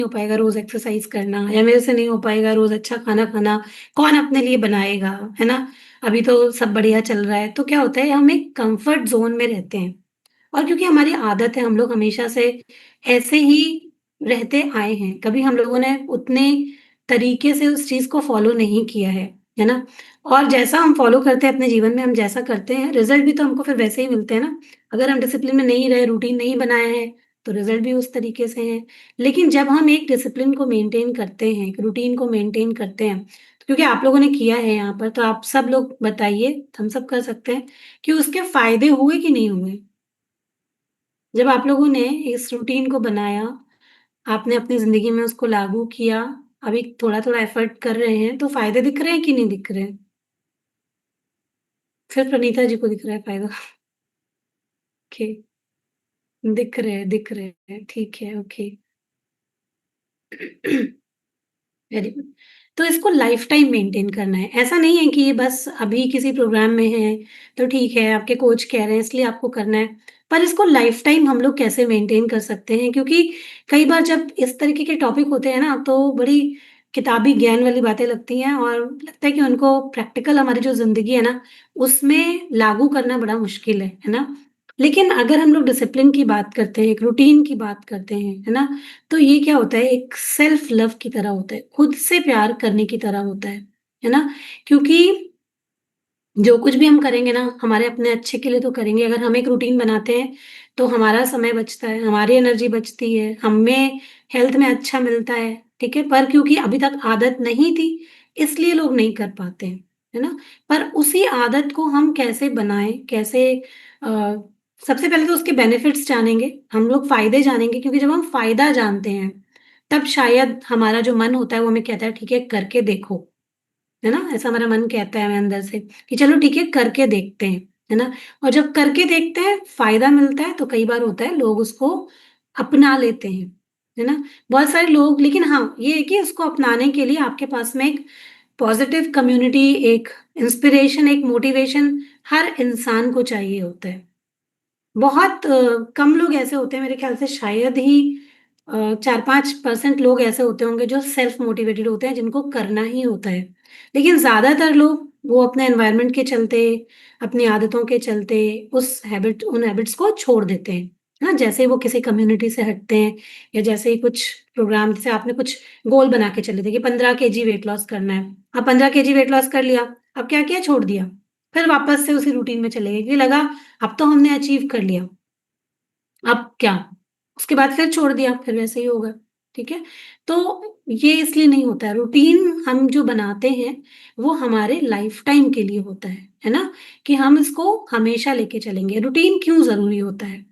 हो पाएगा रोज़ एक्सरसाइज़ करना या मेरे से नहीं हो पाएगा रोज़ अच्छा खाना खाना, कौन अपने लिए बनाएगा, है ना? अभी तो सब बढ़िया चल रहा है, तो क्या होता है हम एक कम्फ़र्ट ज़ोन में रहते हैं और क्योंकि हमारी आदत है, हम लोग हमेशा से ऐसे ही रहते आए हैं, कभी हम लोगों ने उतने तरीके से उस चीज़ को फ़ॉलो नहीं किया है ना? और जैसा हम फ़ॉलो करते हैं अपने जीवन में, हम जैसा करते हैं, रिज़ल्ट भी तो हमको फिर वैसे ही मिलते हैं ना। अगर हम डिसिप्लिन में नहीं रहे, रूटीन नहीं बनाया है, तो रिज़ल्ट भी उस तरीके से हैं। लेकिन जब हम एक डिसिप्लिन को मेंटेन करते हैं, एक रूटीन को मेंटेन करते हैं, तो क्योंकि आप लोगों ने किया है यहाँ पर, तो आप सब लोग बताइए, थम्स अप कर सकते हैं कि उसके फ़ायदे हुए कि नहीं हुए? जब आप लोगों ने इस रूटीन को बनाया, आपने अपनी ज़िंदगी में उसको लागू किया, अभी थोड़ा-थोड़ा एफ़र्ट कर रहे हैं, तो फ़ायदे दिख रहे हैं कि नहीं दिख रहे हैं? सिर्फ़ प्रणीता जी को दिख रहा है फ़ायदा। ओके, दिख रहे हैं, ठीक है, ओके। Very good. तो इसको लाइफ टाइम मेंटेन करना है। ऐसा नहीं है कि ये बस अभी किसी प्रोग्राम में है, तो ठीक है, आपके कोच कह रहे हैं इसलिए आपको करना है। पर इसको लाइफ टाइम हम लोग कैसे मेंटेन कर सकते हैं? क्योंकि कई बार जब इस तरीके के टॉपिक होते हैं ना, तो बड़ी किताबी ज्ञान वाली बातें लगती हैं और लगता है कि उनको प्रैक्टिकल हमारी जो ज़िंदगी है ना, उसमें लागू करना बड़ा मुश्किल है ना? लेकिन अगर हम लोग डिसिप्लिन की बात करते हैं, एक रूटीन की बात करते हैं, है ना? तो ये क्या होता है एक सेल्फ लव की तरह होता है, खुद से प्यार करने की तरह होता है ना? क्योंकि जो कुछ भी हम करेंगे ना, हमारे अपने अच्छे के लिए तो करेंगे। अगर हम एक रूटीन बनाते हैं, तो हमारा समय बचता है, हमारी एनर्जी बचती है, हमें हेल्थ में अच्छा मिलता है? पर क्योंकि अभी तक आदत नहीं थी, इसलिए लोग नहीं कर पाते हैं, है ना? पर उसी आदत को हम कैसे बनाएँ, कैसे अ, सबसे पहले तो उसके बेनिफिट्स जानेंगे, हम लोग फ़ायदे जानेंगे क्योंकि जब हम फ़ायदा जानते हैं, तब शायद हमारा जो मन होता है, वो हमें कहता है, "ठीक है, करके देखो।" है ना? ऐसा हमारा मन कहता है हमें अंदर से कि चलो ठीक है करके देखते हैं, है ना? और जब करके देखते हैं, फ़ायदा मिलता है तो कई बार होता है लोग उसको अपना लेते हैं, है ना? बहुत सारे लोग लेकिन हाँ, ये है कि उसको अपनाने के लिए आपके पास में एक पॉज़िटिव कम्युनिटी, एक इंस्पिरेशन, एक मोटिवेशन हर इंसान को चाहिए होता है। बहुत कम लोग ऐसे होते हैं मेरे ख़्याल से शायद ही 4-5% लोग ऐसे होते होंगे जो सेल्फ मोटिवेटेड होते हैं जिनको करना ही होता है। लेकिन ज़्यादातर लोग वो अपने एनवायरनमेंट के चलते, अपनी आदतों के चलते उन हैबिट्स को छोड़ देते हैं। है ना? जैसे ही वो किसी कम्युनिटी से हटते हैं या जैसे ही कुछ प्रोग्राम जैसे आपने कुछ गोल बना के चले थे कि 15 केजी वेट लॉस करना है। अब 15 केजी वेट लॉस कर लिया, अब क्या किया? छोड़ दिया। फिर वापस से उसी रूटीन में चले गए, क्योंकि लगा अब तो हमने अचीव कर लिया, अब क्या? उसके बाद फिर छोड़ दिया, फिर वैसे ही होगा, ठीक है? तो ये इसलिए नहीं होता है, रूटीन हम जो बनाते हैं, वो हमारे लाइफ़ टाइम के लिए होता है ना? कि हम इसको हमेशा लेके चलेंगे। रूटीन क्यों ज़रूरी होता है?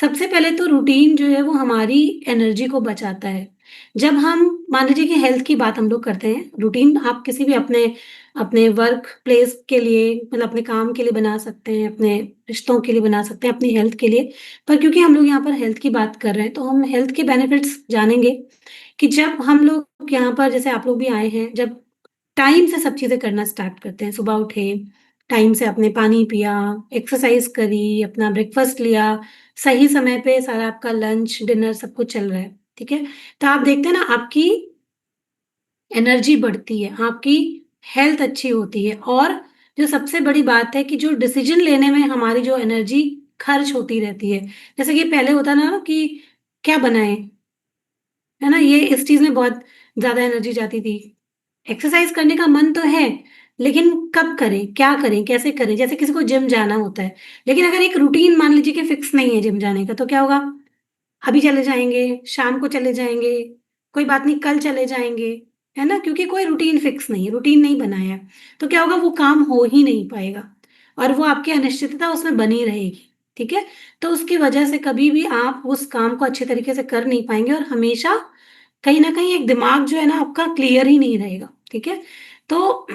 सबसे पहले तो रूटीन जो है वो हमारी एनर्जी को बचाता है। जब हम मान लीजिए कि हेल्थ की बात हम लोग करते हैं, रूटीन आप किसी भी अपने अपने वर्क प्लेस के लिए मतलब अपने काम के लिए बना सकते हैं, अपने रिश्तों के लिए बना सकते हैं, अपनी हेल्थ के लिए। पर क्योंकि हम लोग यहाँ पर हेल्थ की बात कर रहे हैं, तो हम हेल्थ के बेनिफिट्स जानेंगे कि जब हम लोग यहाँ पर जैसे आप लोग भी आए हैं, जब टाइम से सब चीज़ें करना स्टार्ट करते हैं, सुबह उठे, टाइम से आपने पानी पिया, एक्सरसाइज़ करी, अपना ब्रेकफ़ास्ट लिया, सही समय पे सारा आपका लंच, डिनर सब कुछ चल रहा है, ठीक है? तो आप देखते हैं ना आपकी एनर्जी बढ़ती है, आपकी हेल्थ अच्छी होती है और जो सबसे बड़ी बात है कि जो डिसीज़न लेने में हमारी जो एनर्जी खर्च होती रहती है। जैसे कि पहले होता ना कि क्या बनाएँ, है ना? ये इस चीज़ में बहुत ज़्यादा एनर्जी जाती थी। एक्सरसाइज़ करने का मन तो है, लेकिन कब करें, क्या करें, कैसे करें? जैसे किसी को जिम जाना होता है, लेकिन अगर एक रूटीन मान लीजिए कि फिक्स नहीं है जिम जाने का, तो क्या होगा? अभी चले जाएँगे, शाम को चले जाएँगे, कोई बात नहीं कल चले जाएँगे, है ना? क्योंकि कोई रूटीन फिक्स नहीं है, रूटीन नहीं बनाया है। तो क्या होगा वो काम हो ही नहीं पाएगा और वो आपकी अनिश्चितता उसमें बनी रहेगी, ठीक है? तो उसकी वजह से कभी भी आप उस काम को अच्छे तरीके से कर नहीं पाएँगे और हमेशा कहीं न कहीं एक दिमाग जो है ना आपका क्लियर ही नहीं रहेगा, ठीक है? तो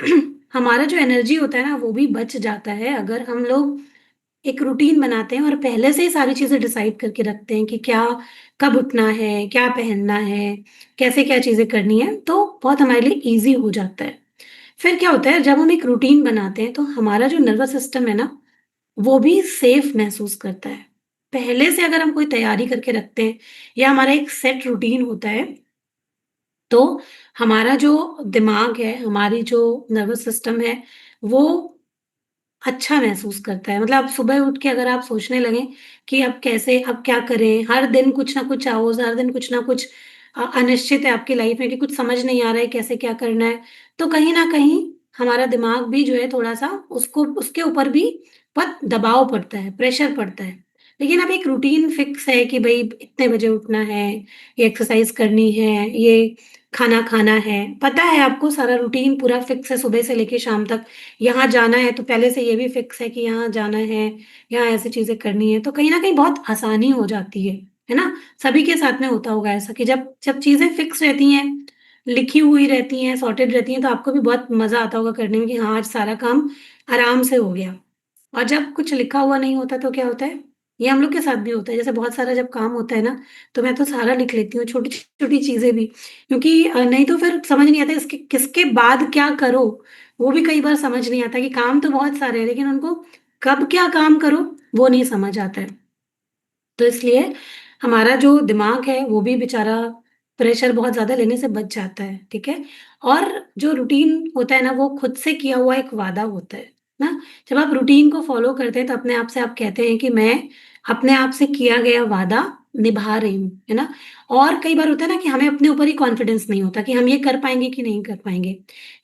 हमारा जो एनर्जी होता है ना वो भी बच जाता है अगर हम लोग एक रूटीन बनाते हैं और पहले से ही सारी चीज़ें डिसाइड करके रखते हैं कि क्या कब उठना है, क्या पहनना है, कैसे क्या चीज़ें करनी है, तो बहुत हमारे लिए ईज़ी हो जाता है। फिर क्या होता है जब हम एक रूटीन बनाते हैं तो हमारा जो नर्वस सिस्टम है ना, वो भी सेफ महसूस करता है। पहले से अगर हम कोई तैयारी करके रखते हैं या हमारा एक सेट रूटीन होता है तो हमारा जो दिमाग है, हमारी जो नर्वस सिस्टम है, वो अच्छा महसूस करता है। मतलब आप सुबह उठ के अगर आप सोचने लगें कि अब कैसे अब क्या करें? हर दिन कुछ ना कुछ चाओस, हर दिन कुछ ना कुछ अनिश्चित है आपकी लाइफ में कि कुछ समझ नहीं आ रहा है कैसे क्या करना है। तो कहीं न कहीं हमारा दिमाग भी जो है थोड़ा-सा उसको उसके ऊपर भी बहुत दबाव पड़ता है, प्रेशर पड़ता है। लेकिन अब एक रूटीन फिक्स है कि भई इतने बजे उठना है, ये एक्सरसाइज़ करनी है, ये खाना खाना है। पता है आपको सारा रूटीन पूरा फिक्स है सुबह से लेके शाम तक। यहाँ जाना है तो पहले से ये भी फिक्स है कि यहाँ जाना है, यहाँ ऐसी चीज़ें करनी है, तो कहीं न कहीं बहुत आसानी हो जाती है ना? सभी के साथ में होता होगा ऐसा कि जब जब चीज़ें फिक्स रहती हैं, लिखी हुई रहती हैं, सॉर्टेड रहती हैं, तो आपको भी बहुत मज़ा आता होगा करने में कि हाँ, आज सारा काम आराम से हो गया। और जब कुछ लिखा हुआ नहीं होता तो क्या होता है? ये हम लोग के साथ भी होता है, जैसे बहुत सारा जब काम होता है ना, तो मैं तो सारा लिख लेती हूँ, छोटी-छोटी चीज़ें भी, क्योंकि नहीं तो फिर समझ नहीं आता इसके किसके बाद क्या करो? वो भी कई बार समझ नहीं आता कि काम तो बहुत सारे हैं, लेकिन उनको कब क्या काम करो, वो नहीं समझ आता है। तो इसलिए हमारा जो दिमाग है, वो भी बेचारा प्रेशर बहुत ज़्यादा लेने से बच जाता है, ठीक है? और जो रूटीन होता है ना, वो खुद से किया हुआ एक वादा होता है, ना? जब आप रूटीन को फ़ॉलो करते हैं, तो अपने आप से आप कहते हैं कि मैं अपने आप से किया गया वादा निभा रही हूँ, है ना? और कई बार होता है ना कि हमें अपने ऊपर ही कॉन्फिडेंस नहीं होता कि हम ये कर पाएँगे कि नहीं कर पाएँगे।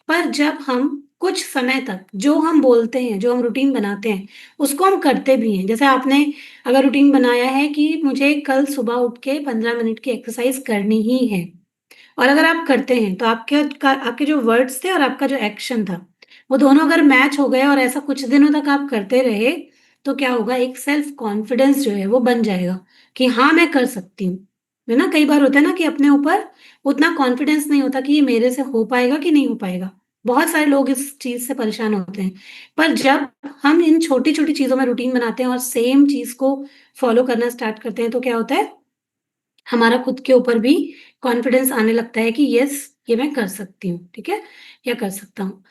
पर जब हम कुछ समय तक जो हम बोलते हैं, जो हम रूटीन बनाते हैं, उसको हम करते भी हैं। जैसे आपने अगर रूटीन बनाया है कि मुझे कल सुबह उठ के 15 मिनट की एक्सरसाइज़ करनी ही है और अगर आप करते हैं तो आपके जो वर्ड्स थे और आपका जो एक्शन था, वो दोनों अगर मैच हो गए और ऐसा कुछ दिनों तक आप करते रहे, तो क्या होगा एक सेल्फ कॉन्फिडेंस जो है वो बन जाएगा कि हाँ, मैं कर सकती हूँ। है ना? कई बार होता है ना कि अपने ऊपर उतना कॉन्फिडेंस नहीं होता कि ये मेरे से हो पाएगा कि नहीं हो पाएगा। बहुत सारे लोग इस चीज़ से परेशान होते हैं। पर जब हम इन छोटी-छोटी चीज़ों में रूटीन बनाते हैं और सेम चीज़ को फ़ॉलो करना स्टार्ट करते हैं, तो क्या होता है, हमारा खुद के ऊपर भी कॉन्फिडेंस आने लगता है कि यस, ये मैं कर सकती हूँ, ठीक है? या कर सकता हूँ।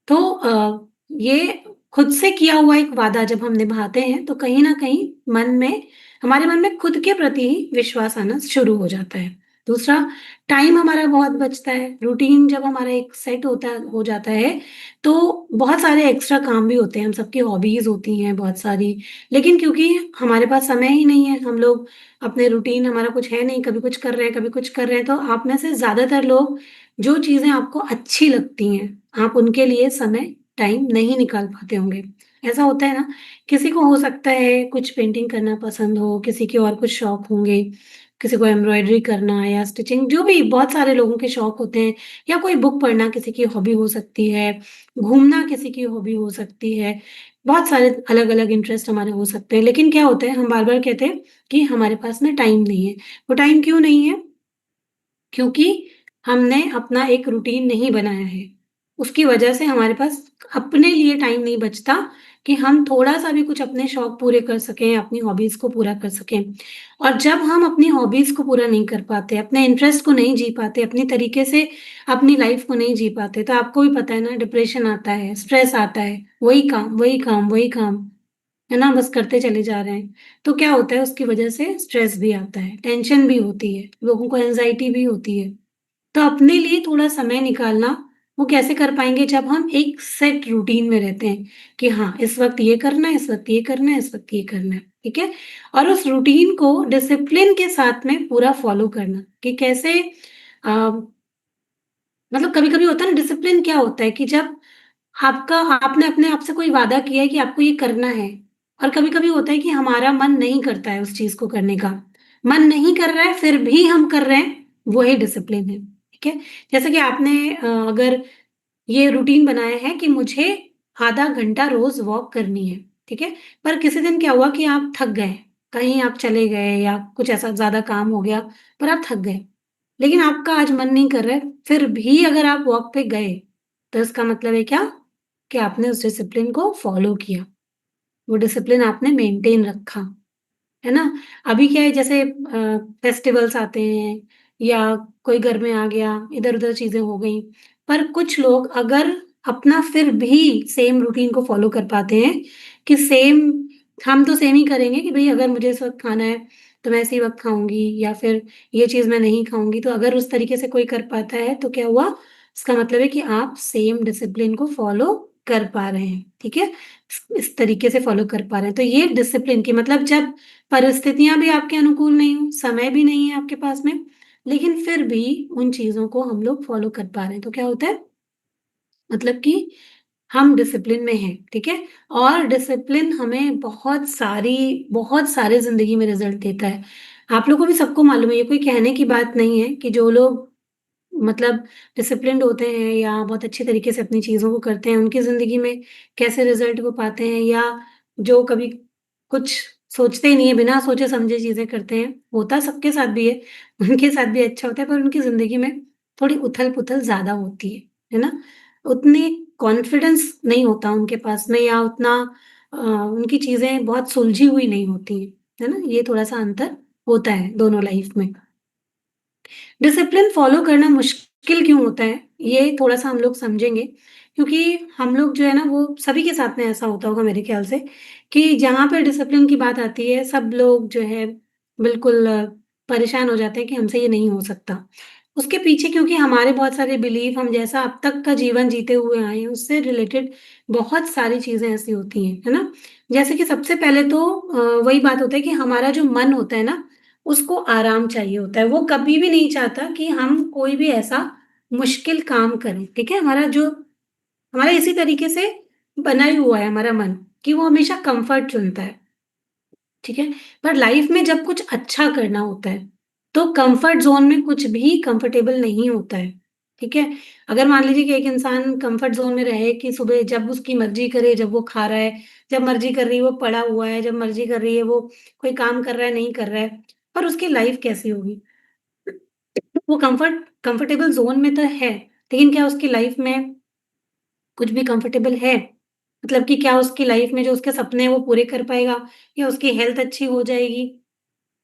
तो ये खुद से किया हुआ एक वादा जब हम निभाते हैं, तो कहीं न कहीं हमारे मन में खुद के प्रति ही विश्वास आना शुरू हो जाता है। दूसरा, टाइम हमारा बहुत बचता है। रूटीन जब हमारा एक सेट हो जाता है, तो बहुत सारे एक्स्ट्रा काम भी होते हैं। हम सबकी हॉबीज़ होती हैं बहुत सारी, लेकिन क्योंकि हमारे पास समय ही नहीं है, हम लोग अपने रूटीन हमारा कुछ है नहीं, कभी कुछ कर रहे हैं, कभी कुछ कर रहे हैं, तो आप में से ज़्यादातर लोग जो चीज़ें आपको अच्छी लगती हैं, आप उनके लिए समय, टाइम नहीं निकाल पाते होंगे। ऐसा होता है ना, किसी को हो सकता है कुछ पेंटिंग करना पसंद हो, किसी के और कुछ शौक होंगे, किसी को एम्ब्रॉयडरी करना या स्टिचिंग जो भी बहुत सारे लोगों के शौक होते हैं या कोई बुक पढ़ना किसी की हॉबी हो सकती है, घूमना किसी की हॉबी हो सकती है। बहुत सारे अलग-अलग इंटरेस्ट हमारे हो सकते हैं, लेकिन क्या होता है हम बार-बार कहते हैं कि हमारे पास ना टाइम नहीं है। वो टाइम क्यों नहीं है? क्योंकि हमने अपना एक रूटीन नहीं बनाया है। उसकी वजह से हमारे पास अपने लिए टाइम नहीं बचता कि हम थोड़ा-सा भी कुछ अपने शौक पूरे कर सकें, अपनी हॉबीज़ को पूरा कर सकें। और जब हम अपनी हॉबीज़ को पूरा नहीं कर पाते, अपने इंटरेस्ट को नहीं जी पाते, अपनी तरीके से अपनी लाइफ़ को नहीं जी पाते, तो आपको भी पता है ना डिप्रेशन आता है, स्ट्रेस आता है, वही काम, वही काम, वही काम, है ना? बस करते चले जा रहे हैं। तो क्या होता है उसकी वजह से स्ट्रेस भी आता है, टेंशन भी होती है, लोगों को एंग्ज़ायटी भी होती है। तो अपने लिए थोड़ा समय निकालना, वो कैसे कर पाएँगे जब हम एक सेट रूटीन में रहते हैं कि हाँ, इस वक़्त ये करना है, इस वक़्त ये करना है, इस वक़्त ये करना है, ठीक है? और उस रूटीन को डिसिप्लिन के साथ में पूरा फ़ॉलो करना कि कैसे अ, मतलब कभी-कभी होता है ना डिसिप्लिन क्या होता है कि जब आपने अपने आप से कोई वादा किया है कि आपको ये करना है और कभी-कभी होता है कि हमारा मन नहीं करता है उस चीज़ को करने का। मन नहीं कर रहा है फिर भी हम कर रहे हैं, वही डिसिप्लिन है, ठीक है? जैसे कि आपने अगर ये रूटीन बनाया है कि मुझे आधा घंटा रोज़ वॉक करनी है, ठीक है? पर किसी दिन क्या हुआ कि आप थक गए, कहीं आप चले गए या कुछ ऐसा ज़्यादा काम हो गया, पर आप थक गए। लेकिन आपका आज मन नहीं कर रहा है, फिर भी अगर आप वॉक पे गए, तो इसका मतलब है क्या? कि आपने उस डिसिप्लिन को फ़ॉलो किया। वो डिसिप्लिन आपने मेंटेन रखा, है ना? अभी क्या है जैसे फेस्टिवल्स आते हैं या कोई घर में आ गया, इधर-उधर चीज़ें हो गई। पर कुछ लोग अगर अपना फिर भी सेम रूटीन को फ़ॉलो कर पाते हैं कि सेम हम तो सेम ही करेंगे कि भई अगर मुझे इस वक़्त खाना है, तो मैं इसी वक़्त खाऊँगी या फिर ये चीज़ मैं नहीं खाऊँगी। तो अगर उस तरीके से कोई कर पाता है तो क्या हुआ? इसका मतलब है कि आप सेम डिसिप्लिन को फ़ॉलो कर पा रहे हैं, ठीक है? इस तरीके से फ़ॉलो कर पा रहे हैं। तो ये डिसिप्लिन की मतलब जब परिस्थितियाँ भी आपके अनुकूल नहीं हो, समय भी नहीं है आपके पास में, लेकिन फिर भी उन चीज़ों को हम लोग फ़ॉलो कर पा रहे हैं। तो क्या होता है? मतलब कि हम डिसिप्लिन में हैं, ठीक है? और डिसिप्लिन हमें बहुत सारे ज़िंदगी में रिज़ल्ट देता है। आप लोगों को भी सबको मालूम है, ये कोई कहने की बात नहीं है कि जो लोग मतलब डिसिप्लिन्ड होते हैं या बहुत अच्छे तरीके से अपनी चीज़ों को करते हैं, उनकी ज़िंदगी में कैसे रिज़ल्ट वो पाते हैं या जो कभी कुछ सोचते ही नहीं है, बिना सोचे-समझे चीज़ें करते हैं, होता सबके साथ भी है, उनके साथ भी अच्छा होता है, पर उनकी ज़िंदगी में थोड़ी उथल-पुथल ज़्यादा होती है ना? उतनी कॉन्फिडेंस नहीं होता उनके पास में या उतना उनकी चीज़ें बहुत सुलझी हुई नहीं होती हैं, है ना? ये थोड़ा-सा अंतर होता है दोनों लाइफ़ में। डिसिप्लिन फ़ॉलो करना मुश्किल क्यों होता है? ये थोड़ा-सा हम लोग समझेंगे, क्योंकि हम लोग जो है ना वो सभी के साथ में ऐसा होता होगा मेरे ख़्याल से, कि जहाँ पे डिसिप्लिन की बात आती है सब लोग जो है बिल्कुल परेशान हो जाते हैं कि हमसे ये नहीं हो सकता। उसके पीछे क्योंकि हमारे बहुत सारे बिलीफ हम जैसा अब तक का जीवन जीते हुए आए हैं, उससे रिलेटेड बहुत सारी चीज़ें ऐसी होती हैं, है ना? जैसे कि सबसे पहले तो वही बात होता है कि हमारा जो मन होता है ना उसको आराम चाहिए होता है। वो कभी भी नहीं चाहता कि हम कोई भी ऐसा मुश्किल काम करें, ठीक है? हमारा इसी तरीके से बना ही हुआ है हमारा मन कि वो हमेशा कम्फ़र्ट चुनता है, ठीक है? पर लाइफ़ में जब कुछ अच्छा करना होता है, तो कम्फ़र्ट ज़ोन में कुछ भी कम्फ़र्टेबल नहीं होता है, ठीक है? अगर मान लीजिए कि एक इंसान कम्फ़र्ट ज़ोन में रहे कि सुबह जब उसकी मर्ज़ी करे, जब वो खा रहा है, जब मर्ज़ी कर रही है वो पड़ा हुआ है, जब मर्ज़ी कर रही है वो कोई काम कर रहा है, नहीं कर रहा है, पर उसकी लाइफ़ कैसी होगी? वो कंफर्टेबल ज़ोन में तो है, लेकिन क्या उसकी लाइफ़ में कुछ भी कंफर्टेबल है? मतलब कि क्या उसकी लाइफ़ में जो उसके सपने हैं वो पूरे कर पाएगा या उसकी हेल्थ अच्छी हो जाएगी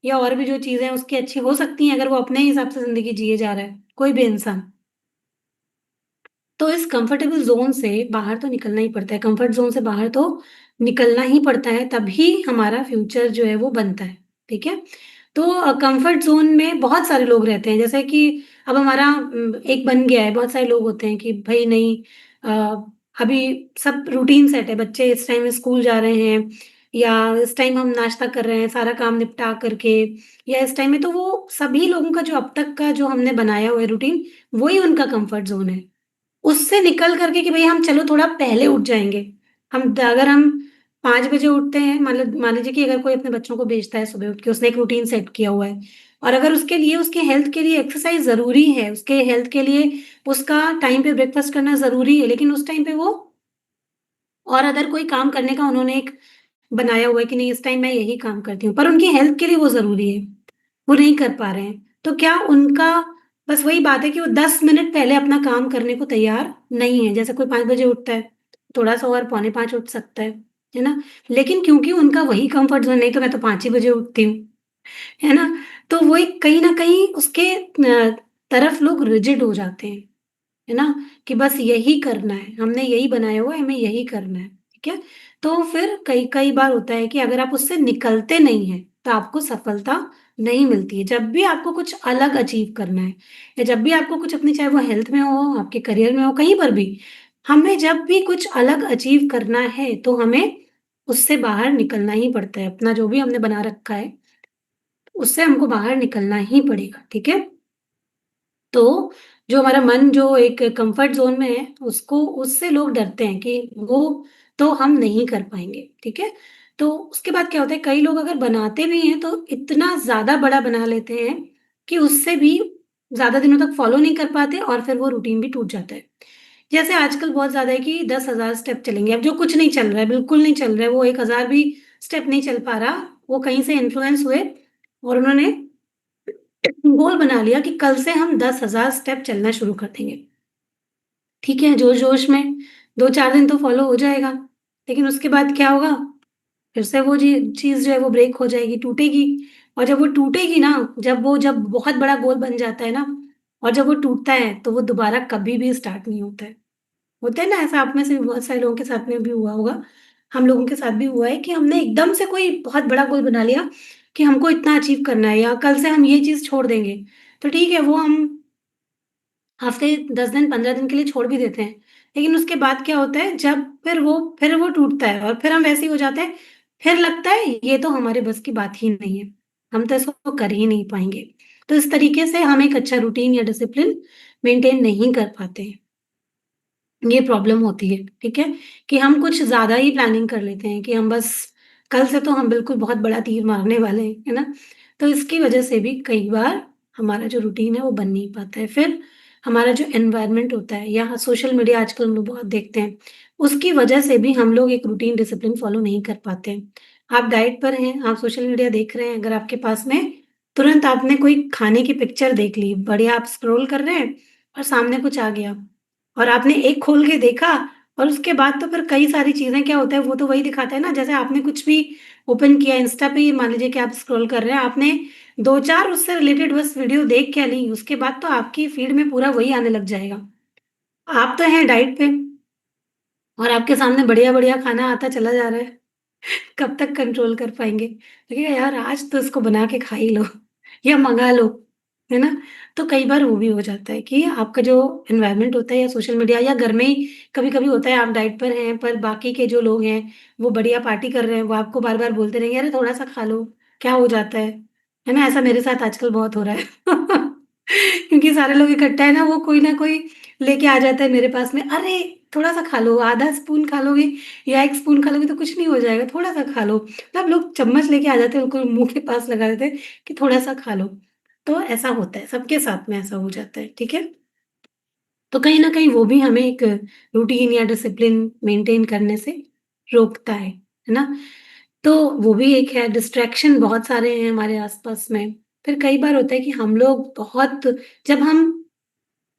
या और भी जो चीज़ें हैं उसकी अच्छी हो सकती हैं अगर वो अपने हिसाब से ज़िंदगी जिए जा रहा है, कोई भी इंसान। तो इस कंफर्टेबल ज़ोन से बाहर तो निकलना ही पड़ता है, कंफर्ट ज़ोन से बाहर तो निकलना ही पड़ता है, तभी हमारा फ्यूचर जो है वो बनता है, ठीक है? तो कंफर्ट ज़ोन में बहुत सारे लोग रहते हैं, जैसे कि अब हमारा एक बन गया है, बहुत सारे लोग होते हैं कि भई नहीं अभी सब रूटीन सेट है, बच्चे इस टाइम स्कूल जा रहे हैं या इस टाइम हम नाश्ता कर रहे हैं, सारा काम निपटा करके या इस टाइम में तो वो सभी लोगों का जो अब तक का जो हमने बनाया हुआ है रूटीन, वही उनका कंफर्ट ज़ोन है। उससे निकल कर के कि भई हम चलो थोड़ा पहले उठ जाएँगे। अगर हम 5 बजे उठते हैं, मान लीजिए कि अगर कोई अपने बच्चों को भेजता है सुबह उठ के, उसने एक रूटीन सेट किया हुआ है और अगर उसके लिए उसके हेल्थ के लिए एक्सरसाइज़ ज़रूरी है, उसके हेल्थ के लिए उसका टाइम पे ब्रेकफ़ास्ट करना ज़रूरी है, लेकिन उस टाइम पे वो और अदर कोई काम करने का उन्होंने एक बनाया हुआ है कि नहीं इस टाइम मैं यही काम करती हूँ, पर उनकी हेल्थ के लिए वो ज़रूरी है, वो नहीं कर पा रहे हैं। तो क्या उनका बस वही बात है कि वो 10 मिनट पहले अपना काम करने को तैयार नहीं है। जैसे कोई 5 बजे उठता है, थोड़ा-सा और पौने 5 उठ सकता है ना? लेकिन क्योंकि उनका वही कम्फर्ट ज़ोन नहीं तो मैं तो 5 ही बजे उठती हूँ, है ना? तो वो एक कहीं न कहीं उसके तरफ लोग रिजिड हो जाते हैं। है ना? कि बस यही करना है, हमने यही बनाया हुआ है, हमें यही करना है, ठीक है? तो फिर कई कई बार होता है कि अगर आप उससे निकलते नहीं हैं, तो आपको सफलता नहीं मिलती है। जब भी आपको कुछ अलग अचीव करना है या जब भी आपको कुछ अपनी चाहे वो हेल्थ में हो, आपके करियर में हो, कहीं पर भी, हमें जब भी कुछ अलग अचीव करना है, तो हमें उससे बाहर निकलना ही पड़ता है। अपना जो भी हमने बना रखा है, उससे हमको बाहर निकलना ही पड़ेगा, ठीक है? तो जो हमारा मन जो एक कम्फर्ट ज़ोन में है, उसको उससे लोग डरते हैं कि वो तो हम नहीं कर पाएँगे, ठीक है? तो उसके बाद क्या होता है, कई लोग अगर बनाते भी हैं, तो इतना ज़्यादा बड़ा बना लेते हैं कि उससे भी ज़्यादा दिनों तक फ़ॉलो नहीं कर पाते और फिर वो रूटीन भी टूट जाता है। जैसे आजकल बहुत ज़्यादा है कि 10,000 स्टेप चलेंगे, अब जो कुछ नहीं चल रहा है, बिल्कुल नहीं चल रहा है, वो 1,000 भी स्टेप नहीं चल पा रहा, वो कहीं से इन्फ्लुएंस हुए और उन्होंने गोल बना लिया कि कल से हम 10,000 स्टेप चलना शुरू कर देंगे। ठीक है, जोश-जोश में 2-4 दिन तो फ़ॉलो हो जाएगा, लेकिन उसके बाद क्या होगा? फिर से वो चीज़ जो है वो ब्रेक हो जाएगी, टूटेगी और जब वो टूटेगी ना, जब बहुत बड़ा गोल बन जाता है ना और जब वो टूटता है, तो वो दोबारा कभी भी स्टार्ट नहीं होता है। होता है ना ऐसा आप में से भी बहुत सारे लोगों के साथ में भी हुआ होगा। हम लोगों के साथ भी हुआ है कि हमने एकदम से कोई बहुत बड़ा गोल बना लिया कि हमको इतना अचीव करना है या कल से हम ये चीज़ छोड़ देंगे। तो ठीक है, वो हम हफ़्ते 10 दिन, 15 दिन के लिए छोड़ भी देते हैं। लेकिन उसके बाद क्या होता है, जब फिर वो टूटता है और फिर हम वैसे ही हो जाते हैं। फिर लगता है ये तो हमारे बस की बात ही नहीं है। हम तो इसको कर ही नहीं पाएँगे। तो इस तरीके से हम एक अच्छा रूटीन या डिसिप्लिन मेंटेन नहीं कर पाते हैं। ये प्रॉब्लम होती है, ठीक है? कि हम कुछ ज़्यादा ही प्लानिंग कर लेते हैं कि हम बस कल से तो हम बिल्कुल बहुत बड़ा तीर मारने वाले हैं, है ना? तो इसकी वजह से भी कई बार हमारा जो रूटीन है वो बन नहीं पाता है। फिर हमारा जो एनवायरनमेंट होता है या सोशल मीडिया आजकल हम लोग बहुत देखते हैं, उसकी वजह से भी हम लोग एक रूटीन डिसिप्लिन फ़ॉलो नहीं कर पाते हैं। आप डाइट पर हैं, आप सोशल मीडिया देख रहे हैं, अगर आपके पास में तुरंत आपने कोई खाने की पिक्चर देख ली, बढ़िया आप स्क्रॉल कर रहे हैं और सामने कुछ आ गया। और आपने एक खोल के देखा और उसके बाद तो फिर कई सारी चीज़ें क्या होता है, वो तो वही दिखाता है ना, जैसे आपने कुछ भी ओपन किया इंस्टा पे, मान लीजिए कि आप स्क्रॉल कर रहे हैं, आपने 2-4 उससे रिलेटेड बस वीडियो देख क्या ली, उसके बाद तो आपकी फीड में पूरा वही आने लग जाएगा। आप तो हैं डाइट पे और आपके सामने बढ़िया-बढ़िया खाना आता चला जा रहा है। कब तक कंट्रोल कर पाएँगे? देखिए यार, आज तो इसको बना के खा ही लो या मँगा लो, है ना? तो कई बार वो भी हो जाता है कि आपका जो एनवायरनमेंट होता है या सोशल मीडिया या घर में ही कभी-कभी होता है, आप डाइट पर हैं, पर बाकी के जो लोग हैं, वो बढ़िया पार्टी कर रहे हैं, वो आपको बार-बार बोलते रहेंगे, "अरे थोड़ा-सा खा लो, क्या हो जाता है?" है ना? ऐसा मेरे साथ आजकल बहुत हो रहा है। क्योंकि सारे लोग इकट्ठा है ना, वो कोई ना कोई लेके आ जाता है मेरे पास में, "अरे! थोड़ा-सा खा लो, आधा स्पून खा लोगे या 1 स्पून खा लोगे तो कुछ नहीं हो जाएगा, थोड़ा-सा खा लो।" मतलब लोग चम्मच लेके आ जाते हैं, बिल्कुल मुँह के पास लगा देते हैं कि थोड़ा-सा खा लो। तो ऐसा होता है, सबके साथ में ऐसा हो जाता है, ठीक है? तो कहीं न कहीं वो भी हमें एक रूटीन या डिसिप्लिन मेंटेन करने से रोकता है ना? तो वो भी एक है, डिस्ट्रैक्शन बहुत सारे हैं हमारे आस-पास में। फिर कई बार होता है कि हम लोग बहुत जब हम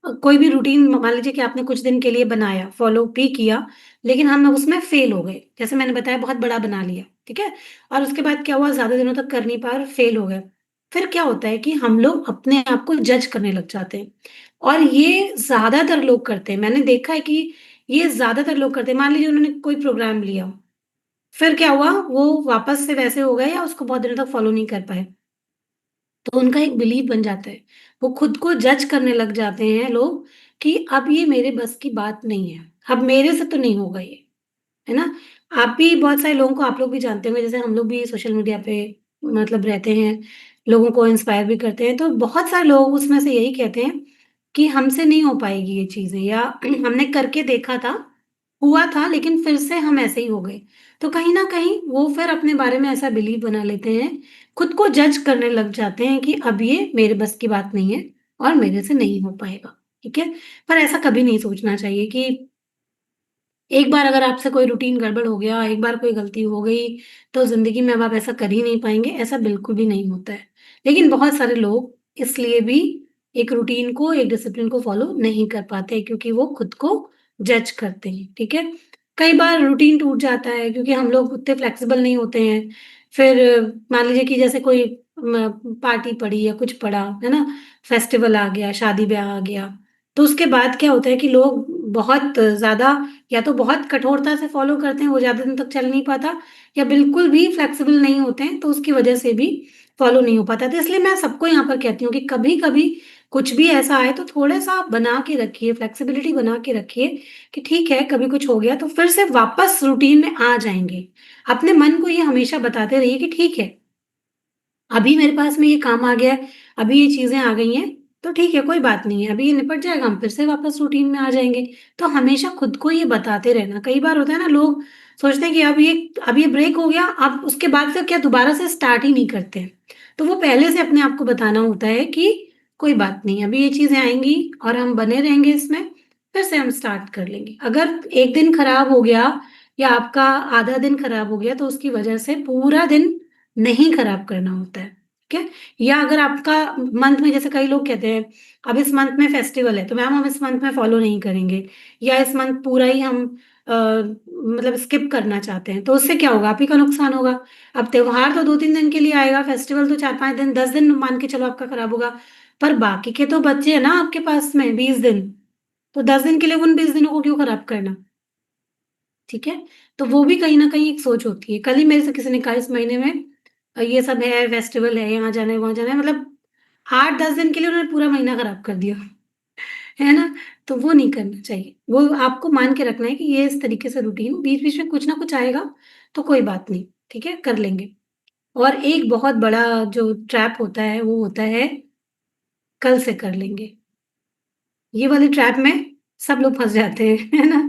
कोई भी रूटीन मान लीजिए कि आपने कुछ दिन के लिए बनाया, फ़ॉलो भी किया, लेकिन हम उसमें फ़ेल हो गए। जैसे मैंने बताया बहुत बड़ा बना लिया, ठीक है? और उसके बाद क्या हुआ ज़्यादा दिनों तक कर नहीं पाए और फ़ेल हो गए। फिर क्या होता है कि हम लोग अपने आप को जज करने लग जाते हैं और ये ज़्यादातर लोग करते हैं। मैंने देखा है कि ये ज़्यादातर लोग करते हैं। मान लीजिए उन्होंने कोई प्रोग्राम लिया, फिर क्या हुआ वो वापस से वैसे हो गए या उसको बहुत दिनों तक फ़ॉलो नहीं कर पाए। तो उनका एक बिलीव बन जाता है। वो खुद को जज करने लग जाते हैं लोग कि अब ये मेरे बस की बात नहीं है, अब मेरे से तो नहीं होगा ये, है ना? आप भी बहुत सारे लोगों को आप लोग भी जानते होंगे, जैसे हम लोग भी सोशल मीडिया पे मतलब रहते हैं, लोगों को इंस्पायर भी करते हैं, तो बहुत सारे लोग उसमें से यही कहते हैं कि हमसे नहीं हो पाएगी ये चीज़ें या हमने करके देखा था, हुआ था लेकिन फिर से हम ऐसे ही हो गए। तो कहीं न कहीं वो फिर अपने बारे में ऐसा बिलीव बना लेते हैं, खुद को जज करने लग जाते हैं कि अब ये मेरे बस की बात नहीं है और मेरे से नहीं हो पाएगा, ठीक है? पर ऐसा कभी नहीं सोचना चाहिए कि एक बार अगर आपसे कोई रूटीन गड़बड़ हो गया, एक बार कोई गलती हो गई, तो ज़िंदगी में अब आप ऐसा कर ही नहीं पाएँगे, ऐसा बिल्कुल भी नहीं होता है। लेकिन बहुत सारे लोग इसलिए भी एक रूटीन को, एक डिसिप्लिन को फ़ॉलो नहीं कर पाते क्योंकि वो खुद को जज करते हैं, ठीक है? कई बार रूटीन टूट जाता है क्योंकि हम लोग उतने फ्लेक्सिबल नहीं होते हैं। फिर मान लीजिए कि जैसे कोई पार्टी पड़ी या कुछ पड़ा, है ना? फेस्टिवल आ गया, शादी-ब्याह आ गया, तो उसके बाद क्या होता है कि लोग बहुत ज़्यादा या तो बहुत कठोरता से फ़ॉलो करते हैं, वो ज़्यादा दिन तक चल नहीं पाता या बिल्कुल भी फ्लेक्सिबल नहीं होते हैं, तो उसकी वजह से भी फ़ॉलो नहीं हो पाता। तो इसलिए मैं सबको यहाँ पर कहती हूँ कि कभी-कभी कुछ भी ऐसा आए तो थोड़ा-सा आप बना के रखिए, फ्लेक्सिबिलिटी बना के रखिए कि ठीक है, कभी कुछ हो गया तो फिर से वापस रूटीन में आ जाएँगे। अपने मन को ये हमेशा बताते रहिए कि ठीक है, अभी मेरे पास में ये काम आ गया है, अभी ये चीज़ें आ गई हैं, तो ठीक है, कोई बात नहीं है, अभी ये निपट जाएगा, हम फिर से वापस रूटीन में आ जाएँगे। तो हमेशा खुद को ये बताते रहना। कई बार होता है ना, लोग सोचते हैं कि अब ये ब्रेक हो गया, अब उसके बाद से क्या दोबारा से स्टार्ट ही नहीं करते हैं। तो वो पहले से अपने आप को बताना होता है कि कोई बात नहीं, अभी ये चीज़ें आएँगी और हम बने रहेंगे इसमें, फिर से हम स्टार्ट कर लेंगे। अगर 1 दिन खराब हो गया या आपका आधा दिन खराब हो गया, तो उसकी वजह से पूरा दिन नहीं खराब करना होता है, ठीक है? या अगर आपका मंथ में जैसे कई लोग कहते हैं, अब इस मंथ में फेस्टिवल है, तो मैम हम इस मंथ में फ़ॉलो नहीं करेंगे या इस मंथ पूरा ही हम मतलब स्किप करना चाहते हैं, तो उससे क्या होगा? आप ही का नुकसान होगा। अब त्योहार तो 2-3 दिन के लिए आएगा, फेस्टिवल तो 4-5 दिन, 10 दिन मान के चलो आपका खराब होगा, पर बाकी के तो बचे हैं ना आपके पास में 20 दिन, तो 10 दिन के लिए उन 20 दिनों को क्यों खराब करना? ठीक है? तो वो भी कहीं न कहीं एक सोच होती है। कल ही मेरे से किसी ने कहा इस महीने में ये सब है, फेस्टिवल है, यहाँ जाना है, वहाँ जाना है, मतलब 8-10 दिन के लिए उन्होंने पूरा महीना खराब कर दिया, है ना? तो वो नहीं करना चाहिए। वो आपको मान के रखना है कि ये इस तरीके से रूटीन बीच-बीच में कुछ ना कुछ आएगा, तो कोई बात नहीं, ठीक है? कर लेंगे। और एक बहुत बड़ा जो ट्रैप होता है, वो होता है, कल से कर लेंगे। ये वाले ट्रैप में सब लोग फँस जाते हैं, है ना?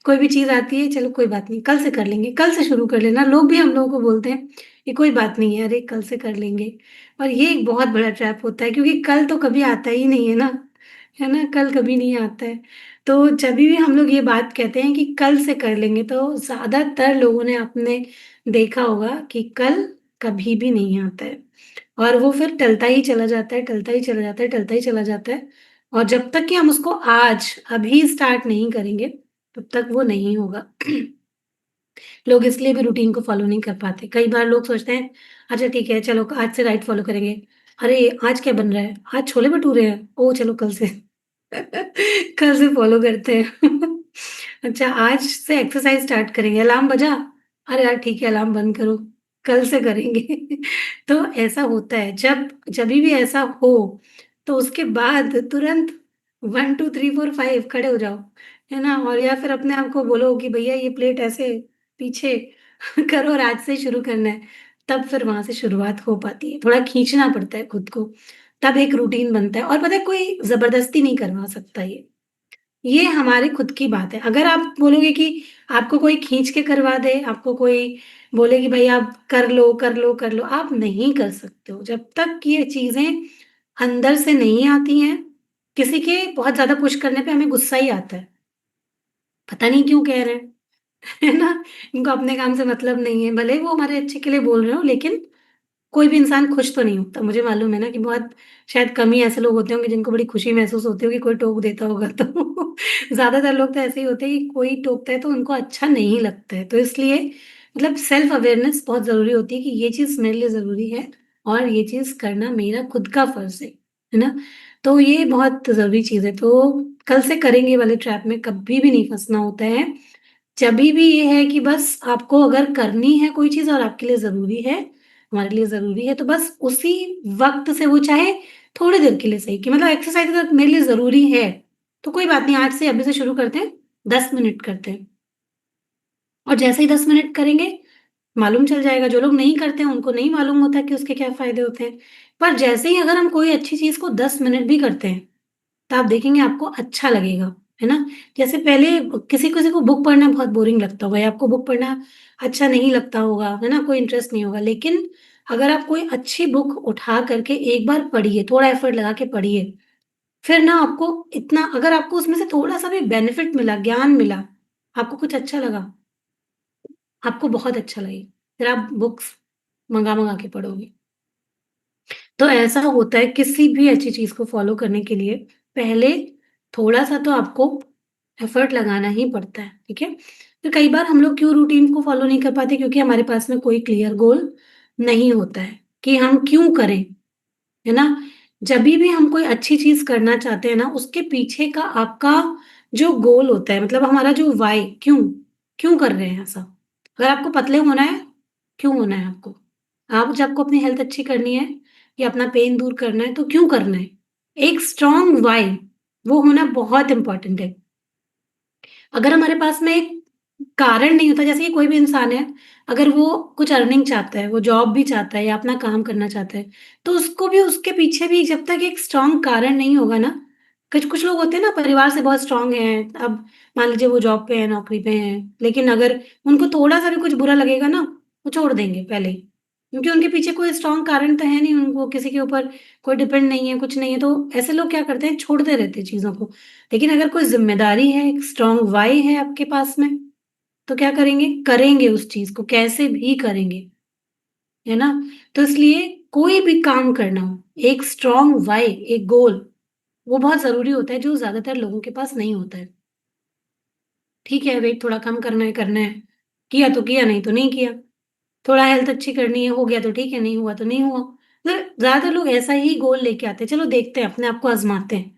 कोई भी चीज़ आती है, चलो कोई बात नहीं, कल से कर लेंगे, कल से शुरू कर लेना। लोग भी हम लोगों को बोलते हैं कि कोई बात नहीं है, अरे कल से कर लेंगे। और ये एक बहुत बड़ा ट्रैप होता है क्योंकि कल तो कभी आता ही नहीं है ना, है ना? कल कभी नहीं आता है। तो जभी भी हम लोग ये बात कहते हैं कि कल से कर लेंगे, तो ज़्यादातर लोगों ने आपने देखा होगा कि कल कभी भी नहीं आता है। और वो फिर टलता ही चला जाता है, टलता ही चला जाता है, टलता ही चला जाता है। और जब तक कि हम उसको आज, अभी स्टार्ट नहीं करेंगे, तब तक वो नहीं होगा। लोग इसलिए भी रूटीन को फ़ॉलो नहीं कर पाते। कई बार लोग सोचते हैं, अच्छा ठीक है, चलो आज से डाइट फ़ॉलो करेंगे। अरे! आज क्या बन रहा है? आज छोले-भटूरे हैं। ओह! चलो कल से कल से फ़ॉलो करते हैं। अच्छा आज से एक्सरसाइज़ स्टार्ट करेंगे। अलार्म बजा? अरे यार ठीक है, अलार्म बंद करो, कल से करेंगे। तो ऐसा होता है, जभी भी ऐसा हो, तो उसके बाद तुरंत 1, 2, 3, 4, 5 खड़े हो जाओ, है ना? और या फिर अपने आप को बोलो कि भैया ये प्लेट ऐसे पीछे करो और आज से ही शुरू करना है, तब फिर वहाँ से शुरुआत हो पाती है। थोड़ा खींचना पड़ता है खुद को, तब एक रूटीन बनता है और पता है कोई ज़बरदस्ती नहीं करवा सकता ये। ये हमारी खुद की बात है। अगर आप बोलोगे कि आपको कोई खींच के करवा दे, आपको कोई बोले कि भई आप कर लो, कर लो, कर लो, आप नहीं कर सकते हो। जब तक ये चीज़ें अंदर से नहीं आती हैं, किसी के बहुत ज़्यादा पुश करने पे हमें गुस्सा ही आता है। पता नहीं क्यों कह रहे हैं, है ना? इनको अपने काम से मतलब नहीं है। भले ही वो हमारे अच्छे के लिए बोल रहे हों, लेकिन कोई भी इंसान खुश तो नहीं होता। मुझे मालूम है ना कि बहुत शायद कम ही ऐसे लोग होते होंगे जिनको बड़ी खुशी महसूस होती होगी कोई टोक देता होगा तो। ज़्यादातर लोग तो ऐसे ही होते हैं कि कोई टोकता है तो उनको अच्छा नहीं लगता है। तो इसलिए मतलब सेल्फ अवेयरनेस बहुत ज़रूरी होती है कि ये चीज़ मेरे लिए ज़रूरी है और ये चीज़ करना मेरा खुद का फ़र्ज़ है ना? तो ये बहुत ज़रूरी चीज़ है। तो कल से करेंगे वाले ट्रैप में कभी भी नहीं फँसना होता है। जभी भी ये है कि बस आपको अगर करनी है कोई चीज़ और आपके लिए ज़रूरी है, हमारे लिए ज़रूरी है, तो बस उसी वक़्त से वो चाहे थोड़ी देर के लिए सही कि मतलब एक्सरसाइज़ अगर मेरे लिए ज़रूरी है, तो कोई बात नहीं आज से अभी से शुरू करते हैं, 10 मिनट करते हैं और जैसे ही 10 मिनट करेंगे, मालूम चल जाएगा। जो लोग नहीं करते हैं, उनको नहीं मालूम होता कि उसके क्या फ़ायदे होते हैं। पर जैसे ही अगर हम कोई अच्छी चीज़ को 10 मिनट भी करते हैं, तो आप देखेंगे आपको अच्छा लगेगा, है ना? जैसे पहले किसी-किसी को बुक पढ़ना बहुत बोरिंग लगता होगा या आपको बुक पढ़ना अच्छा नहीं लगता होगा, है ना? कोई इंटरेस्ट नहीं होगा। लेकिन अगर आप कोई अच्छी बुक उठा कर के एक बार पढ़िए, थोड़ा एफर्ट लगा के पढ़िए, फिर ना आपको इतना अगर आपको उसमें से थोड़ा-सा भी बेनिफिट मिला, ज्ञान मिला, आपको कुछ अच्छा लगा, आपको बहुत अच्छा लगेगा। फिर आप बुक्स मँगा-मँगा के पढ़ोगे। तो ऐसा होता है किसी भी अच्छी चीज़ को फ़ॉलो करने के लिए पहले थोड़ा-सा तो आपको एफ़र्ट लगाना ही पड़ता है, ठीक है? तो कई बार हम लोग क्यों रूटीन को फ़ॉलो नहीं कर पाते क्योंकि हमारे पास में कोई क्लियर गोल नहीं होता है कि हम क्यों करें, है ना? जभी भी हम कोई अच्छी चीज़ करना चाहते हैं ना, उसके पीछे का आपका जो गोल होता है मतलब हमारा जो व्हाय क्यों, क्यों कर रहे हैं ऐसा? अगर आपको पतले होना है, क्यों होना है आपको? आप जब आपको अपनी हेल्थ अच्छी करनी है या अपना पेन दूर करना है, तो क्यों करना है? एक स्ट्रॉन्ग व्हाय वो होना बहुत इम्पोर्टेंट है। अगर हमारे पास में एक कारण नहीं होता, जैसे कि कोई भी इंसान है, अगर वो कुछ अर्निंग चाहता है, वो जॉब भी चाहता है या अपना काम करना चाहता है, तो उसको भी उसके पीछे भी जब तक एक स्ट्रॉन्ग कारण नहीं होगा ना, कुछ-कुछ लोग होते हैं ना परिवार से बहुत स्ट्रॉन्ग हैं, अब मान लीजिए वो जॉब पे हैं, नौकरी पे हैं, लेकिन अगर उनको थोड़ा-सा भी कुछ बुरा लगेगा ना, वो छोड़ देंगे पहले ही। क्योंकि उनके पीछे कोई स्ट्रॉन्ग कारण तो है नहीं, उनको किसी के ऊपर कोई डिपेंड नहीं है, कुछ नहीं है, तो ऐसे लोग क्या करते हैं, छोड़ते रहते हैं चीज़ों को। लेकिन अगर कोई ज़िम्मेदारी है, एक स्ट्रॉन्ग व्हाय है आपके पास में, तो क्या करेंगे? करेंगे उस चीज़ को, कैसे भी करेंगे, है ना? तो इसलिए कोई भी काम करना हो, एक स्ट्रॉन्ग व्हाय, एक गोल, वो बहुत ज़रूरी होता है, जो ज़्यादातर लोगों के पास नहीं होता है। ठीक है, वेट थोड़ा कम करना है, किया तो किया, नहीं तो नहीं किया। थोड़ा हेल्थ अच्छी करनी है, हो गया तो ठीक है, नहीं हुआ तो नहीं हुआ। मतलब ज़्यादातर लोग ऐसा ही गोल लेके आते हैं, चलो देखते हैं, अपने आप को आज़माते हैं।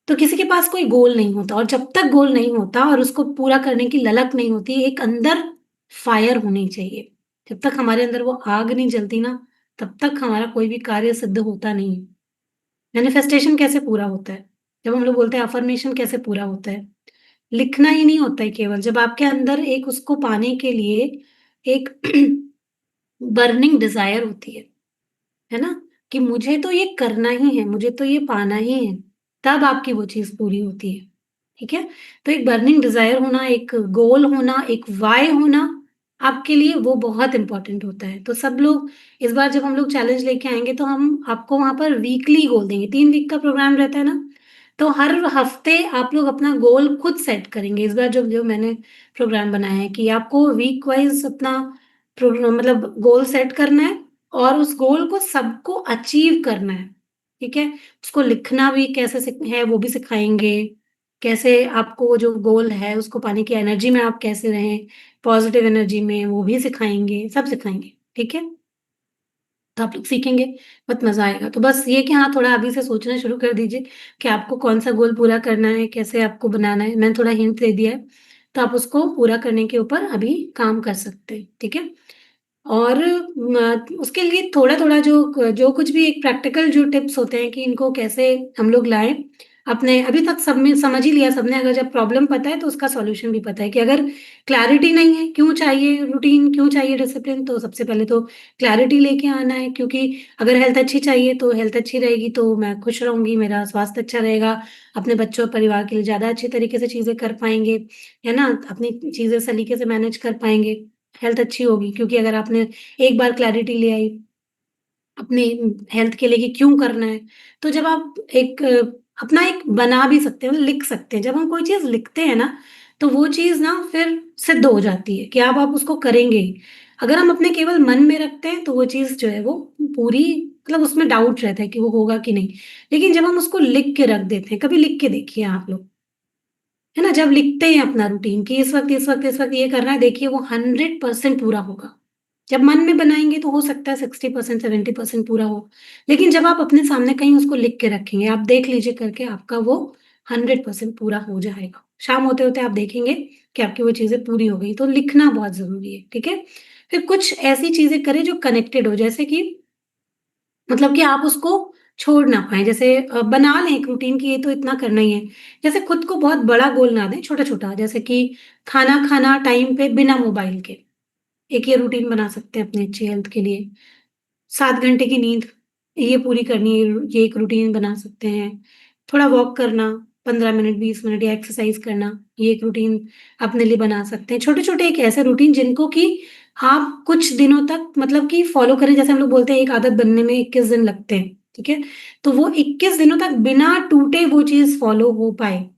तो किसी के पास कोई गोल नहीं होता और जब तक गोल नहीं होता और उसको पूरा करने की ललक नहीं होती, एक अंदर फायर होनी चाहिए। जब तक हमारे अंदर वो आग नहीं जलती ना, तब तक हमारा कोई भी कार्य सिद्ध होता नहीं है। मैनिफेस्टेशन कैसे पूरा होता है? जब हम लोग बोलते हैं अफ़र्मेशन कैसे पूरा होता है? लिखना ही नहीं होता है केवल, जब आपके अंदर एक उसको पाने के लिए एक बर्निंग डिज़ायर होती है ना? कि मुझे तो ये करना ही है, मुझे तो ये पाना ही है, तब आपकी वो चीज़ पूरी होती है, ठीक है? तो एक बर्निंग डिज़ायर होना, एक गोल होना, एक व्हाय होना, आपके लिए वो बहुत इम्पोर्टेंट होता है। तो सब लोग इस बार जब हम लोग चैलेंज लेके आएँगे, तो हम आपको वहाँ पर वीकली गोल देंगे, 3 वीक का प्रोग्राम रहता है ना, तो हर हफ्ते आप लोग अपना गोल खुद सेट करेंगे। इस बार जो जो मैंने प्रोग्राम बनाया है कि आपको वीक वाइज़ अपना मतलब गोल सेट करना है और उस गोल को सबको अचीव करना है, ठीक है? उसको लिखना भी कैसे है वो भी सिखाएँगे, कैसे आपको वो जो गोल है उसको पाने की एनर्जी में आप कैसे रहें, पॉज़िटिव एनर्जी में वो भी सिखाएँगे, सब सिखाएँगे, ठीक है? तो आप लोग सीखेंगे, बहुत मज़ा आएगा। तो बस ये कि हाँ, थोड़ा अभी से सोचना शुरू कर दीजिए कि आपको कौन-सा गोल पूरा करना है, कैसे आपको बनाना है। मैंने थोड़ा हिंट दे दिया है, तो आप उसको पूरा करने के ऊपर अभी काम कर सकते हैं, ठीक है? और उसके लिए थोड़ा-थोड़ा जो कुछ भी एक प्रैक्टिकल जो टिप्स होते हैं कि इनको कैसे हम लोग लाएँ, अपने अभी तक सब में समझ ही लिया सबने, अगर जब प्रॉब्लम पता है तो उसका सॉल्यूशन भी पता है कि अगर क्लैरिटी नहीं है, क्यों चाहिए रूटीन, क्यों चाहिए डिसिप्लिन, तो सबसे पहले तो क्लैरिटी लेके आना है, क्योंकि अगर हेल्थ अच्छी चाहिए तो हेल्थ अच्छी रहेगी तो मैं खुश रहूँगी, मेरा स्वास्थ्य अच्छा रहेगा, अपने बच्चों और परिवार के लिए ज़्यादा अच्छे तरीके से चीज़ें कर पाएँगे, है ना? अपनी चीज़ें सलीके से मैनेज कर पाएँगे। हेल्थ अच्छी होगी क्योंकि अगर आपने एक बार क्लैरिटी ले आई अपनी हेल्थ के लिए कि क्यों करना है, तो जब आप एक अपना एक बना भी सकते हैं, मतलब लिख सकते हैं। जब हम कोई चीज़ लिखते हैं ना, तो वो चीज़ ना फिर सिद्ध हो जाती है कि अब आप उसको करेंगे ही। अगर हम अपने केवल मन में रखते हैं, तो वो चीज़ जो है वो पूरी मतलब उसमें डाउट रहता है कि वो होगा कि नहीं। लेकिन जब हम उसको लिख के रख देते हैं, कभी लिख के देखिए आप लोग। है ना? जब लिखते हैं अपना रूटीन कि इस वक़्त ये करना है, देखिए वो 100% पूरा होगा। जब मन में बनाएँगे तो हो सकता है 60% 70% पूरा हो। लेकिन जब आप अपने सामने कहीं उसको लिख के रखेंगे, आप देख लीजिए करके आपका वो 100% पूरा हो जाएगा। शाम होते-होते आप देखेंगे कि आपकी वो चीज़ें पूरी हो गई। तो लिखना बहुत ज़रूरी है, ठीक है? फिर कुछ ऐसी चीज़ें करें जो कनेक्टेड हो, जैसे कि मतलब कि आप उसको छोड़ ना पाएँ। जैसे बना लें एक रूटीन कि ये तो इतना करना ही है। जैसे खुद को बहुत बड़ा गोल ना दें, छोटा-छोटा। जैसे कि खाना खाना टाइम पे बिना मोबाइल के। एक ये रूटीन बना सकते हैं अपनी अच्छी हेल्थ के लिए। 7 घंटे की नींद, ये पूरी करनी है, ये एक रूटीन बना सकते हैं। थोड़ा वॉक करना, 15 मिनट, 20 मिनट या एक्सरसाइज़ करना, ये एक रूटीन अपने लिए बना सकते हैं। छोटे-छोटे एक ऐसे रूटीन जिनको कि आप कुछ दिनों तक मतलब कि फ़ॉलो करें। जैसे हम लोग बोलते हैं एक आदत बनने में 21 दिन लगते हैं, ठीक है? तो वो 21 दिनों तक बिना टूटे वो चीज़ फ़ॉलो हो पाए,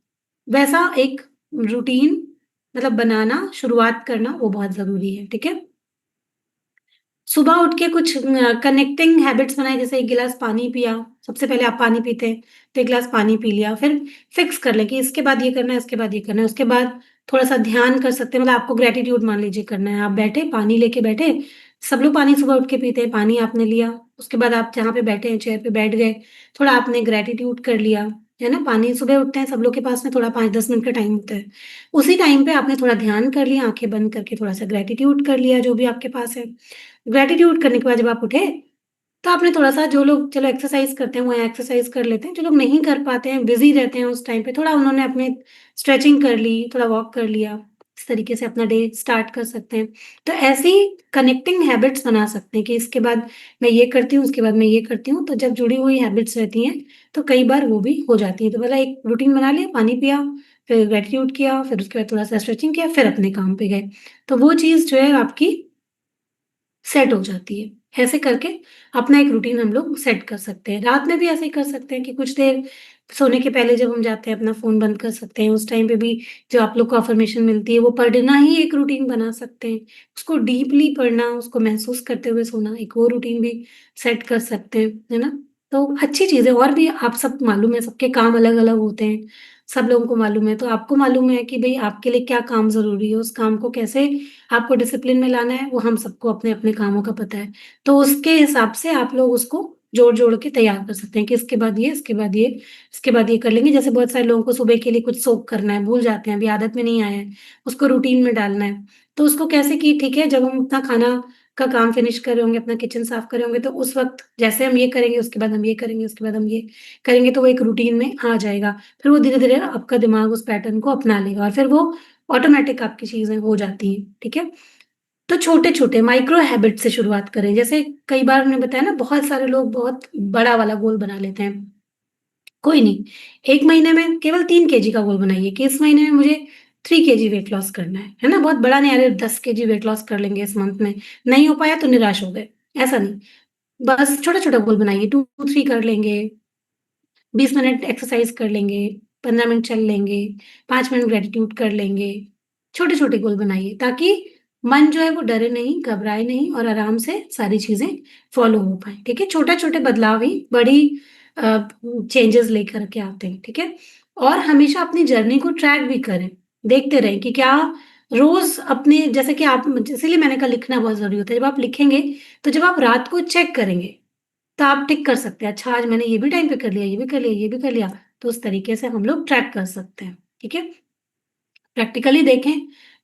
वैसा एक रूटीन मतलब बनाना, शुरुआत करना वो बहुत ज़रूरी है, ठीक है? सुबह उठ के कुछ कनेक्टिंग हैबिट्स बनाएँ, जैसे 1 गिलास पानी पिया, सबसे पहले आप पानी पीते हैं, तो 1 गिलास पानी पी लिया, फिर फिक्स कर लें कि इसके बाद ये करना है, इसके बाद ये करना है, उसके बाद थोड़ा-सा ध्यान कर सकते हैं, मतलब आपको ग्रैटिट्यूड मान लीजिए करना है, आप बैठे, पानी लेके बैठे, सब लोग पानी सुबह उठ के पीते हैं, पानी आपने लिया, उसके बाद आप जहाँ पे बैठे हैं, चेयर पे बैठ गए, थोड़ा आपने ग्रैटिट्यूड कर लिया, है ना? पानी सुबह उठते हैं, सब लोग के पास में थोड़ा 5-10 मिनट का टाइम होता है, उसी टाइम पे आपने थोड़ा ध्यान कर लिया, आँखें बंद करके थोड़ा-सा ग्रैटिट्यूड कर लिया, जो भी आपके पास है। ग्रैटिट्यूड करने के बाद जब आप उठे, तो आपने थोड़ा-सा जो लोग चलो एक्सरसाइज़ करते हैं, वो एक्सरसाइज़ कर लेते हैं। जो लोग नहीं कर पाते हैं, बिज़ी रहते हैं उस टाइम पे, थोड़ा उन्होंने अपने स्ट्रेचिंग कर ली, थोड़ा वॉक कर लिया। इस तरीके से अपना डे स्टार्ट कर सकते हैं। तो ऐसी कनेक्टिंग हैबिट्स बना सकते हैं कि इसके बाद मैं ये करती हूँ, उसके बाद मैं ये करती हूँ। तो जब जुड़ी हुई हैबिट्स रहती हैं, तो कई बार वो भी हो जाती हैं। तो पहले एक रूटीन बना लिया, पानी पिया, फिर ग्रैटिट्यूड किया, फिर उसके बाद थोड़ा-सा स्ट्रेचिंग किया, फिर अपने काम पे गए। तो वो चीज़ जो है आपकी सेट हो जाती है। ऐसे करके अपना एक रूटीन हम लोग सेट कर सकते हैं। रात में भी ऐसे ही कर सकते हैं कि कुछ देर सोने के पहले जब हम जाते हैं अपना फ़ोन बंद कर सकते हैं। उस टाइम पे भी जो आप लोग को अफ़र्मेशन मिलती है वो पढ़ना ही एक रूटीन बना सकते हैं। उसको डीपली पढ़ना, उसको महसूस करते हुए सोना, एक वो रूटीन भी सेट कर सकते हैं, है ना? तो अच्छी चीज़ है, और भी आप सब मालूम है, सबके काम अलग-अलग होते हैं। सब लोगों को मालूम है, तो आपको मालूम है कि भई आपके लिए क्या काम ज़रूरी है, उस काम को कैसे आपको डिसिप्लिन में लाना है, वो हम सबको अपने-अपने कामों का पता है। तो उसके हिसाब से आप लोग उसको जोड़-जोड़ के तैयार कर सकते हैं कि इसके बाद ये, इसके बाद ये, इसके बाद ये कर लेंगे। जैसे बहुत सारे लोगों को सुबह के लिए कुछ सोक करना है, भूल जाते हैं, अभी आदत में नहीं आया है, उसको रूटीन में डालना है। तो उसको कैसे कि ठीक है, जब हम अपना खाना का काम फिनिश कर रहे होंगे, अपना किचन साफ कर रहे होंगे, तो उस वक़्त जैसे हम ये करेंगे, उसके बाद हम ये करेंगे, उसके बाद हम ये करेंगे, तो वो एक रूटीन में आ जाएगा। फिर वो धीरे-धीरे आपका दिमाग उस पैटर्न को अपना लेगा और फिर वो ऑटोमैटिक आपकी चीज़ें हो जाती हैं, ठीक है? तो छोटे-छोटे माइक्रो हैबिट से शुरुआत करें। जैसे कई बार हमने बताया ना, बहुत सारे लोग बहुत बड़ा वाला गोल बना लेते हैं। कोई नहीं, 1 महीने में केवल 3 केजी का गोल बनाइए कि इस महीने में मुझे 3 केजी वेट लॉस करना है ना? बहुत बड़ा नहीं, अरे 10 केजी वेट लॉस कर लेंगे इस मंथ में, नहीं हो पाया तो निराश हो गए, ऐसा नहीं। बस छोटा-छोटा गोल बनाइए, 2-3 कर लेंगे, 20 मिनट एक्सरसाइज कर लेंगे, 15 मिनट चल लेंगे, 5 मिनट ग्रैटिट्यूड कर लेंगे। छोटे-छोटे गोल बनाइए ताकि मन जो है वो डरे नहीं, घबराए नहीं और आराम से सारी चीज़ें फ़ॉलो हो पाएँ, ठीक है? छोटे-छोटे बदलाव ही बड़ी अ, चेंजेज़ लेकर के आते हैं, ठीक है? और हमेशा अपनी जर्नी को ट्रैक भी करें, देखते रहें कि क्या रोज़ अपने जैसे कि आप इसीलिए मैंने कहा लिखना बहुत ज़रूरी होता है। जब आप लिखेंगे, तो जब आप रात को चेक करेंगे तो आप टिक कर सकते हैं, अच्छा आज मैंने ये भी टाइम पे कर लिया, ये भी कर लिया, ये भी कर लिया। तो उस तरीके से हम लोग ट्रैक कर सकते हैं, ठीक है? प्रैक्टिकली देखें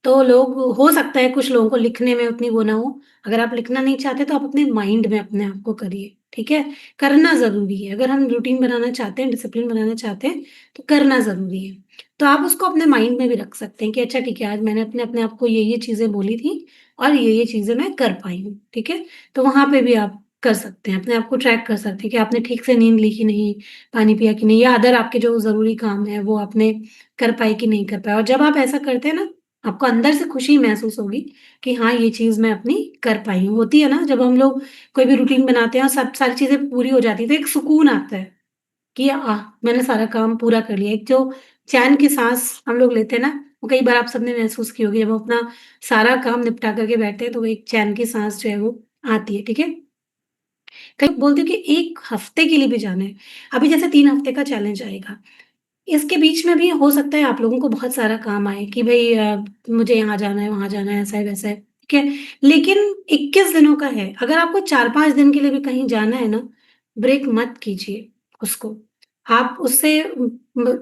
तो लोग हो सकता है कुछ लोगों को लिखने में उतनी वो ना हो। अगर आप लिखना नहीं चाहते तो आप अपने माइंड में अपने आप को करिए, ठीक है? करना ज़रूरी है। अगर हम रूटीन बनाना चाहते हैं, डिसिप्लिन बनाना चाहते हैं, तो करना ज़रूरी है। तो आप उसको अपने माइंड में भी रख सकते हैं कि अच्छा ठीक है, आज मैंने अपने अपने आप को ये-ये चीज़ें बोली थी और ये-ये चीज़ें मैं कर पाई हूँ, ठीक है? तो वहाँ पे भी आप कर सकते हैं, अपने आप को ट्रैक कर सकते हैं कि आपने ठीक से नींद ली कि नहीं, पानी पिया कि नहीं या अदर आपके जो ज़रूरी काम हैं, वो आपने कर पाए कि नहीं कर पाए। और जब आप ऐसा करते हैं ना, आपको अंदर से खुशी महसूस होगी कि हाँ, ये चीज़ मैं अपनी कर पाई हूँ। होती है ना, जब हम लोग कोई भी रूटीन बनाते हैं और सब सारी चीज़ें पूरी हो जाती है, तो एक सुकून आता है कि मैंने सारा काम पूरा कर लिया। एक जो चैन की साँस हम लोग लेते हैं ना, वो कई बार आप सबने महसूस की होगी, जब हम अपना सारा काम निपटा कर के बैठते हैं, तो वो एक चैन की साँस जो है वो आती है, ठीक है? कई बोलते हैं कि 1 हफ्ते के लिए भी जाना है। अभी जैसे 3 हफ्ते का चैलेंज आएगा। इसके बीच में भी हो सकता है आप लोगों को बहुत सारा काम आए कि भई मुझे यहाँ जाना है, वहाँ जाना है, ऐसा है, वैसा है, ठीक है? लेकिन 21 दिनों का है, अगर आपको 4-5 दिन के लिए भी कहीं जाना है ना, ब्रेक मत कीजिए उसको। आप उससे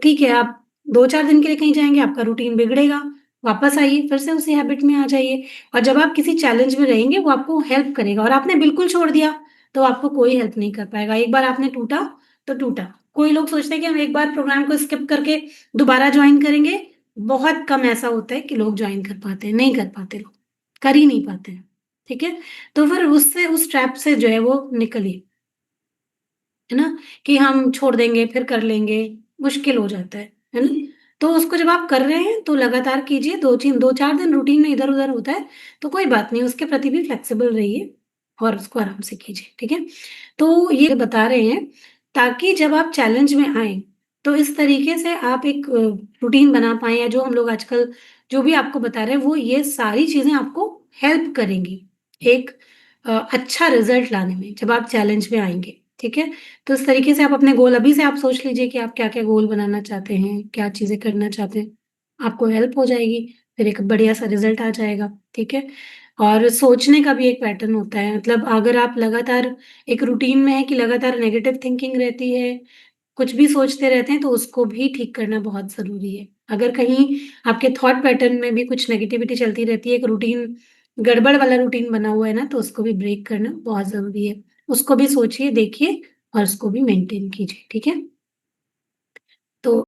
ठीक है, आप 2-4 दिन के लिए कहीं जाएँगे, आपका रूटीन बिगड़ेगा, वापस आइए, फिर से उसी हैबिट में आ जाइए और जब आप किसी चैलेंज में रहेंगे, वो आपको हेल्प करेगा और आपने बिल्कुल छोड़ दिया, तो आपको कोई हेल्प नहीं कर पाएगा। एक बार आपने टूटा, तो टूटा। कोई लोग सोचते हैं कि हम एक बार प्रोग्राम को स्किप करके दोबारा जॉइन करेंगे, बहुत कम ऐसा होता है कि लोग जॉइन कर पाते हैं, नहीं कर पाते लोग, कर ही नहीं पाते हैं, ठीक है? तो फिर उससे उस ट्रैप से जो है वो निकलिए, है ना? कि हम छोड़ देंगे, फिर कर लेंगे, मुश्किल हो जाता है ना? तो उसको जब आप कर रहे हैं, तो लगातार कीजिए, 2-4 दिन रूटीन में इधर-उधर होता है, तो कोई बात नहीं, उसके प्रति भी फ्लेक्सिबल रहिए और उसको आराम से कीजिए, ठीक है? तो ये बता रहे हैं, ताकि जब आप चैलेंज में आएँ, तो इस तरीके से आप एक रूटीन बना पाएँ या जो हम लोग आजकल जो भी आपको बता रहे हैं, वो ये सारी चीज़ें आपको हेल्प करेंगी, एक अच्छा रिज़ल्ट लाने में, जब आप चैलेंज में आएँगे, ठीक है? तो इस तरीके से आप अपने गोल अभी से आप सोच लीजिए कि आप क्या-क्या गोल बनाना चाहते हैं, क्या चीज़ें करना चाहते हैं। आपको हेल्प हो जाएगी, फिर एक बढ़िया-सा रिज़ल्ट आ जाएगा, ठीक है? और सोचने का भी एक पैटर्न होता है, मतलब अगर आप लगातार एक रूटीन में हैं कि लगातार नेगेटिव थिंकिंग रहती है, कुछ भी सोचते रहते हैं, तो उसको भी ठीक करना बहुत ज़रूरी है। अगर कहीं आपके थॉट पैटर्न में भी कुछ नेगेटिविटी चलती रहती है, एक रूटीन गड़बड़ वाला रूटीन बना हुआ है ना, तो उसको भी ब्रेक करना बहुत ज़रूरी है। उसको भी सोचिए, देखिए और उसको भी मेंटेन कीजिए, ठीक है? तो